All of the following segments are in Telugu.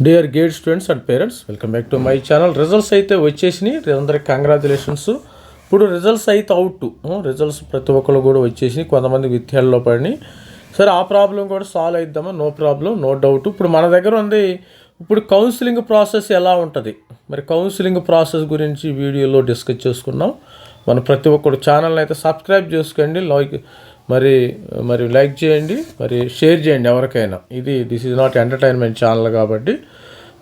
Dear gate students and parents, welcome back to my channel. Results అయితే వచ్చేసినాయి, అందరికి కంగ్రాచులేషన్స్. ఇప్పుడు రిజల్ట్స్ అయితే రిజల్ట్స్ ప్రతి ఒక్కరు కూడా వచ్చేసినాయి, కొంతమంది విద్యార్థుల్లో పడినాయి. సరే, ఆ ప్రాబ్లం కూడా సాల్వ్ అయిద్దామా? No problem, no doubt. ఇప్పుడు మన దగ్గర ఉంది, ఇప్పుడు కౌన్సిలింగ్ ప్రాసెస్ ఎలా ఉంటుంది, మరి కౌన్సిలింగ్ ప్రాసెస్ గురించి వీడియోలో డిస్కస్ చేసుకున్నాం. మన ప్రతి ఒక్కరు ఛానల్ని అయితే సబ్స్క్రైబ్ చేసుకోండి, మరి లైక్ చేయండి, మరి షేర్ చేయండి ఎవరికైనా. This is not entertainment channel కాబట్టి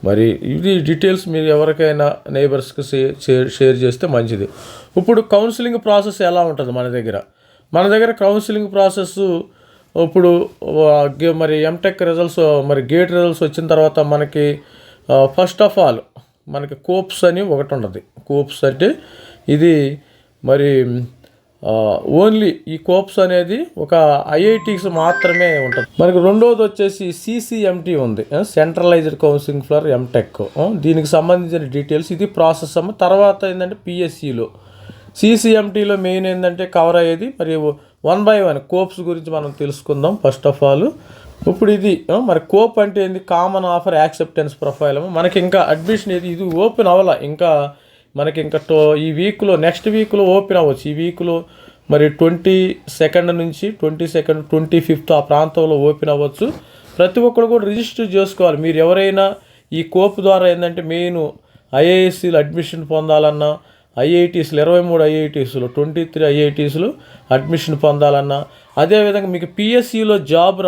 మరి ఇది డీటెయిల్స్ మీరు ఎవరికైనా నైబర్స్కి షేర్ చేస్తే మంచిది. ఇప్పుడు కౌన్సిలింగ్ ప్రాసెస్ ఎలా ఉంటుంది మన దగ్గర కౌన్సిలింగ్ ప్రాసెస్ ఇప్పుడు మరి ఎంటెక్ రిజల్ట్స్, మరి గేట్ రిజల్ట్స్ వచ్చిన తర్వాత మనకి ఫస్ట్ ఆఫ్ ఆల్ మనకి కోప్స్ అని ఒకటి ఉంటుంది. కోప్స్ అంటే ఇది మరి ఓన్లీ ఈ కోప్స్ అనేది ఒక ఐఐటీస్ మాత్రమే ఉంటుంది. మనకి రెండోది వచ్చేసి సిసిఎంటీ ఉంది, సెంట్రలైజ్డ్ కౌన్సిలింగ్ ఫర్ ఎంటెక్. దీనికి సంబంధించిన డీటెయిల్స్ ఇది ప్రాసెస్ తర్వాత ఏంటంటే పిఎస్సిలో సిసిఎంటీలో మెయిన్ ఏంటంటే కవర్ అయ్యేది. మరి 1 by 1 కోప్స్ గురించి మనం తెలుసుకుందాం. ఫస్ట్ ఆఫ్ ఆల్ ఇప్పుడు ఇది మరి కోప్ అంటే ఏంది? Common offer acceptance profile. మనకి ఇంకా అడ్మిషన్ ఇది ఓపెన్ అవ్వాల, ఇంకా మనకి ఇంకా ఈ వీక్లో, నెక్స్ట్ వీక్లో ఓపెన్ అవ్వచ్చు. ఈ వీక్లో మరి 22nd నుంచి 25th ఆ ప్రాంతంలో ఓపెన్ అవ్వచ్చు. ప్రతి ఒక్కరు కూడా రిజిస్టర్ చేసుకోవాలి. మీరు ఎవరైనా ఈ కోప్ ద్వారా ఏంటంటే మెయిన్ ఐఐఎస్సీలు అడ్మిషన్ పొందాలన్నా, ఐఐటీస్లు 23 ఐఐటీస్లో 23 ఐఐటీస్లు అడ్మిషన్ పొందాలన్నా, అదేవిధంగా మీకు పిఎస్సిలో జాబ్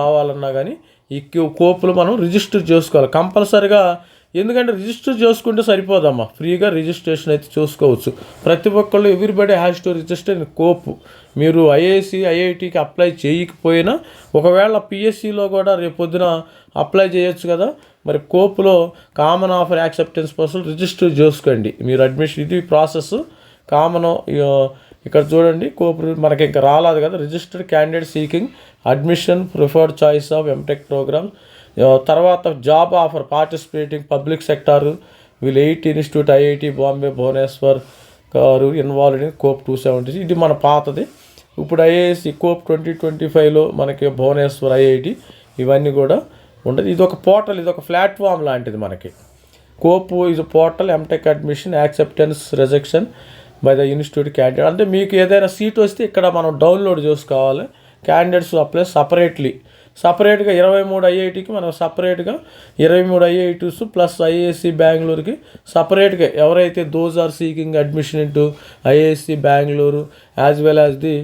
రావాలన్నా కానీ ఈ కోప్లు మనం రిజిస్టర్ చేసుకోవాలి కంపల్సరిగా. ఎందుకంటే రిజిస్టర్ చేసుకుంటే సరిపోదమ్మా, ఫ్రీగా రిజిస్ట్రేషన్ అయితే చూసుకోవచ్చు. ప్రతి ఒక్కళ్ళు everybody has to register in cope. మీరు ఐఐటీకి అప్లై చేయకపోయినా ఒకవేళ పిఎస్సిలో కూడా రేపు పొద్దున అప్లై చేయొచ్చు కదా. మరి కోప్లో కామన్ ఆఫర్ యాక్సెప్టెన్స్ కోసం రిజిస్టర్ చేసుకోండి మీరు అడ్మిషన్. ఇది ప్రాసెస్ కామన్. ఇక్కడ చూడండి, కోప్ మనకి ఇంకా రాలేదు కదా. Registered candidate seeking admission preferred choice of MTech programme. తర్వాత job offer participating public sector వీళ్ళు 8 ఇన్స్టిట్యూట్ ఐఐటి బాంబే భువనేశ్వర్ గారు ఇన్వాల్వ్డ్ ఇన్ కోప్ 270. ఇది మన పాతది. ఇప్పుడు ఐఏఎస్సి కోప్ 2025లో మనకి భువనేశ్వర్ ఐఐటి ఇవన్నీ కూడా ఉండదు. ఇది ఒక పోర్టల్, ఇది ఒక ప్లాట్ఫామ్ లాంటిది. మనకి కోప్ ఇది portal MTech admission acceptance rejection by the institute candidate. అంటే మీకు ఏదైనా సీట్ వస్తే ఇక్కడ మనం డౌన్లోడ్ చేసుకోవాలి. క్యాండిడేట్స్ అప్లై సపరేట్గా 23 ఐఐటికి మనం సపరేట్గా 23 ఐఐటీస్ ప్లస్ ఐఏఎస్సి బెంగళూరుకి సపరేట్గా ఎవరైతే those are seeking admission into IISc Bengaluru as well as the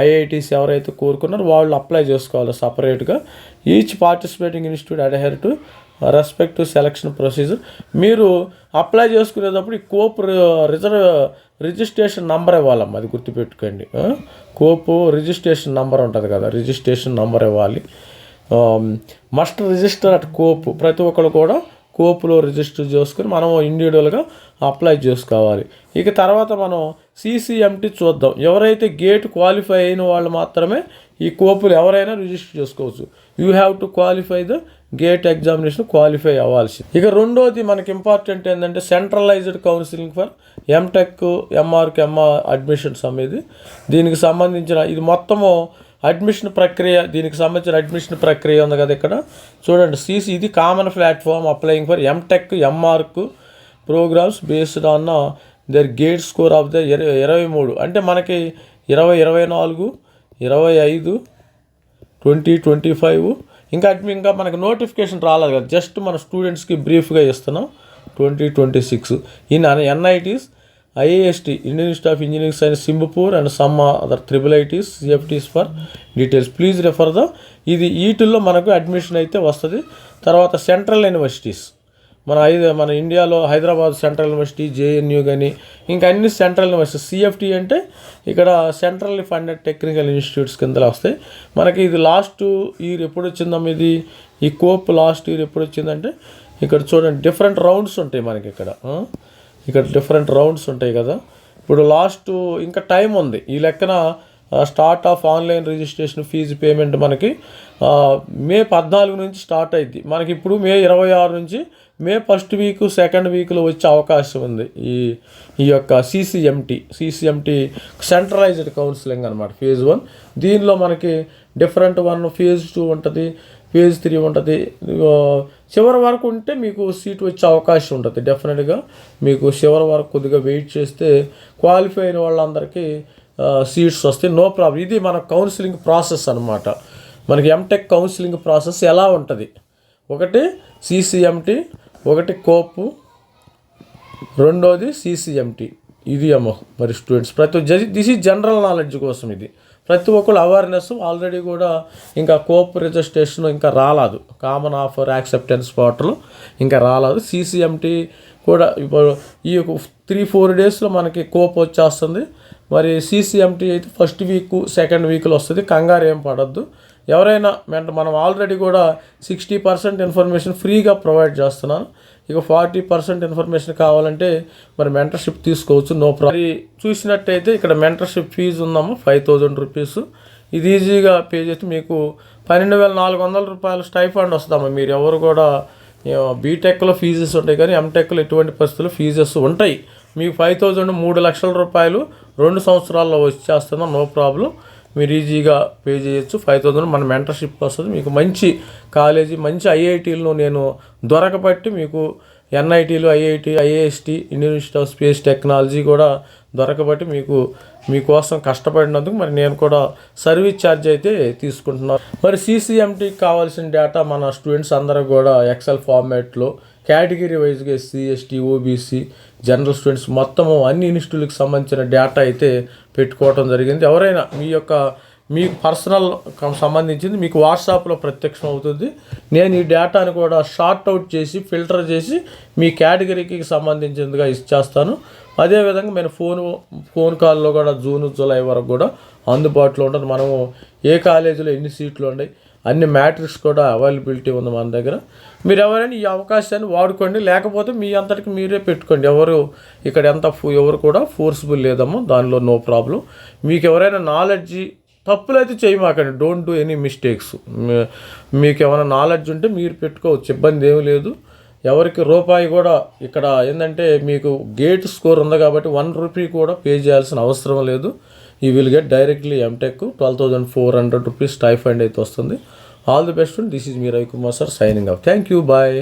IITs ఎవరైతే కోరుకున్నారో వాళ్ళు అప్లై చేసుకోవాలి సపరేట్గా. Each participating institute adhere to respect to selection procedure. మీరు అప్లై చేసుకునేటప్పుడు ఈ కోప్ రిజిస్ట్రేషన్ నెంబర్ ఇవ్వాలమ్మా, అది గుర్తుపెట్టుకోండి. కోప్ రిజిస్ట్రేషన్ నెంబర్ ఉంటుంది కదా, రిజిస్ట్రేషన్ నెంబర్ ఇవ్వాలి. Must register at cope. ప్రతి ఒక్కరు కూడా కోప్లో రిజిస్టర్ చేసుకుని మనం ఇండివిజువల్గా అప్లై చేసుకోవాలి. ఇక తర్వాత మనం సిసిఎంటీ చూద్దాం. ఎవరైతే గేట్ క్వాలిఫై అయిన వాళ్ళు మాత్రమే ఈ కోపులు ఎవరైనా రిజిస్టర్ చేసుకోవచ్చు. You have to qualify the GATE examination, qualify అవ్వాల్సింది. ఇక రెండోది మనకి ఇంపార్టెంట్ ఏంటంటే centralised counselling for MTech MArch admissions అనేది. దీనికి సంబంధించిన ఇది మొత్తము అడ్మిషన్ ప్రక్రియ, దీనికి సంబంధించిన అడ్మిషన్ ప్రక్రియ ఉంది కదా ఇక్కడ చూడండి. ఇది common platform applying for MTech MArch programmes based on their GATE score of the 23. అంటే మనకి 2024, 25, 2025 ఇంకా మనకి నోటిఫికేషన్ రాలేదు కదా, జస్ట్ మన స్టూడెంట్స్కి బ్రీఫ్గా ఇస్తున్నాం. 2026 in NITs IIST Indian institute of engineering science Singapore and some other IIITs CFTs for details please refer the. ఇది వీటిల్లో మనకు అడ్మిషన్ అయితే వస్తుంది. తర్వాత సెంట్రల్ యూనివర్సిటీస్ మన ఇండియాలో హైదరాబాద్ సెంట్రల్ యూనివర్సిటీ, JNU కానీ ఇంకా అన్ని సెంట్రల్ యూనివర్సిటీ. CFT అంటే ఇక్కడ సెంట్రల్లీ ఫండెడ్ టెక్నికల్ ఇన్స్టిట్యూట్స్ కింద వస్తాయి. మనకి ఇది లాస్ట్ ఇయర్ ఎప్పుడు వచ్చిందమ్మా, ఈ కోప్ లాస్ట్ ఇయర్ ఎప్పుడు వచ్చిందంటే ఇక్కడ చూడండి డిఫరెంట్ రౌండ్స్ ఉంటాయి మనకి ఇక్కడ డిఫరెంట్ రౌండ్స్ ఉంటాయి కదా. ఇప్పుడు లాస్ట్ ఇంకా టైం ఉంది. ఈ లెక్కన start of online registration fee payment మనకి May 14 నుంచి స్టార్ట్ అయింది. మనకి ఇప్పుడు May 26 నుంచి May 1st వీక్ 2nd వీక్లో వచ్చే అవకాశం ఉంది. ఈ యొక్క సిసిఎంటీ సెంట్రలైజ్డ్ కౌన్సిలింగ్ అనమాట, phase 1. దీనిలో మనకి డిఫరెంట్ వన్, ఫేజ్ 2 ఉంటుంది, ఫేజ్ 3 ఉంటుంది. చివరి వరకు ఉంటే మీకు సీట్ వచ్చే అవకాశం ఉంటుంది. డెఫినెట్గా మీకు చివరి వరకు కొద్దిగా వెయిట్ చేస్తే క్వాలిఫై అయిన వాళ్ళందరికీ సీట్స్ వస్తాయి, నో ప్రాబ్లం. ఇది మన కౌన్సిలింగ్ ప్రాసెస్ అనమాట. మనకి ఎంటెక్ కౌన్సిలింగ్ ప్రాసెస్ ఎలా ఉంటుంది, ఒకటి CCMT, ఒకటి కోపు, రెండోది CCMT. ఇది మరి students this is general knowledge కోసం. ఇది ప్రతి ఒక్కరు అవేర్నెస్. ఆల్రెడీ కూడా ఇంకా కోప్ రిజిస్ట్రేషన్ ఇంకా రాలేదు, కామన్ ఆఫర్ యాక్సెప్టెన్స్ పోర్టల్ ఇంకా రాలేదు. CCMT కూడా ఇప్పుడు ఈ 3-4 డేస్లో మనకి కోప్ వచ్చేస్తుంది. మరి CCMT అయితే ఫస్ట్ వీక్, సెకండ్ వీక్లో వస్తుంది. కంగారు ఏం పడద్దు. ఎవరైనా మనం ఆల్రెడీ కూడా 60% ఇన్ఫర్మేషన్ ఫ్రీగా ప్రొవైడ్ చేస్తున్నాను. ఇక 40% ఇన్ఫర్మేషన్ కావాలంటే మరి మెంటర్షిప్ తీసుకోవచ్చు, నో ప్రాబ్లం. చూసినట్టయితే ఇక్కడ మెంటర్షిప్ ఫీజు ఉందాము 5,000 రూపీస్. ఇది ఈజీగా పే చేస్తే మీకు 12,400 రూపాయలు స్టైఫండ్ వస్తుందమ్మా. మీరు ఎవరు కూడా బీటెక్లో ఫీజెస్ ఉంటాయి కానీ ఎంటెక్లో ఎటువంటి పరిస్థితుల్లో ఫీజెస్ ఉంటాయి. మీకు 5,000 3 లక్షల రూపాయలు 2 సంవత్సరాల్లో వచ్చేస్తున్నాం, నో ప్రాబ్లం. మీరు ఈజీగా పే చేయొచ్చు. 5,000 మన మెంటర్షిప్ వస్తుంది. మీకు మంచి కాలేజీ, మంచి IITలను నేను దొరకబట్టి మీకు NITలు, IIT, IIST, Indian institute of space technology కూడా దొరకబట్టి మీకోసం కష్టపడినందుకు మరి నేను కూడా సర్వీస్ ఛార్జ్ అయితే తీసుకుంటున్నాను. మరి CCMTకి కావాల్సిన డేటా మన స్టూడెంట్స్ అందరూ కూడా ఎక్సెల్ ఫార్మాట్లో కేటగిరీ వైజ్గా SC, ST, OBC, general students మొత్తము అన్ని ఇన్స్టిట్యూట్లకు సంబంధించిన డేటా అయితే పెట్టుకోవడం జరిగింది. ఎవరైనా మీకు పర్సనల్ సంబంధించింది మీకు వాట్సాప్లో ప్రత్యక్షం అవుతుంది. నేను ఈ డేటాను కూడా షార్ట్ అవుట్ చేసి ఫిల్టర్ చేసి మీ కేటగిరీకి సంబంధించిందిగా ఇచ్చేస్తాను. అదేవిధంగా నేను ఫోన్ కాల్లో కూడా జూన్, జూలై వరకు కూడా అందుబాటులో ఉంటుంది. మనము ఏ కాలేజీలో ఎన్ని సీట్లు ఉన్నాయి అన్ని మ్యాట్రిక్స్ కూడా అవైలబిలిటీ ఉంది మన దగ్గర. మీరు ఎవరైనా ఈ అవకాశాన్ని వాడుకోండి, లేకపోతే మీ అంతటికి మీరే పెట్టుకోండి. ఇక్కడ ఎవరు కూడా ఫోర్స్బుల్ లేదమ్మా, దానిలో నో ప్రాబ్లం. మీకు ఎవరైనా నాలెడ్జి తప్పులు అయితే చేయమాకండి, డోంట్ డూ ఎనీ మిస్టేక్స్. మీకు ఏమైనా నాలెడ్జ్ ఉంటే మీరు పెట్టుకోవచ్చు, ఇబ్బంది ఏమీ లేదు. ఎవరికి రూపాయి కూడా ఇక్కడ ఏంటంటే మీకు గేట్ స్కోర్ ఉంది కాబట్టి 1 రూపీ కూడా పే చేయాల్సిన అవసరం లేదు. You will get directly MTech 12,400 rupees stipend అయితే వస్తుంది. All the best. This is me Ravikumar sir signing off. Thank you, bye.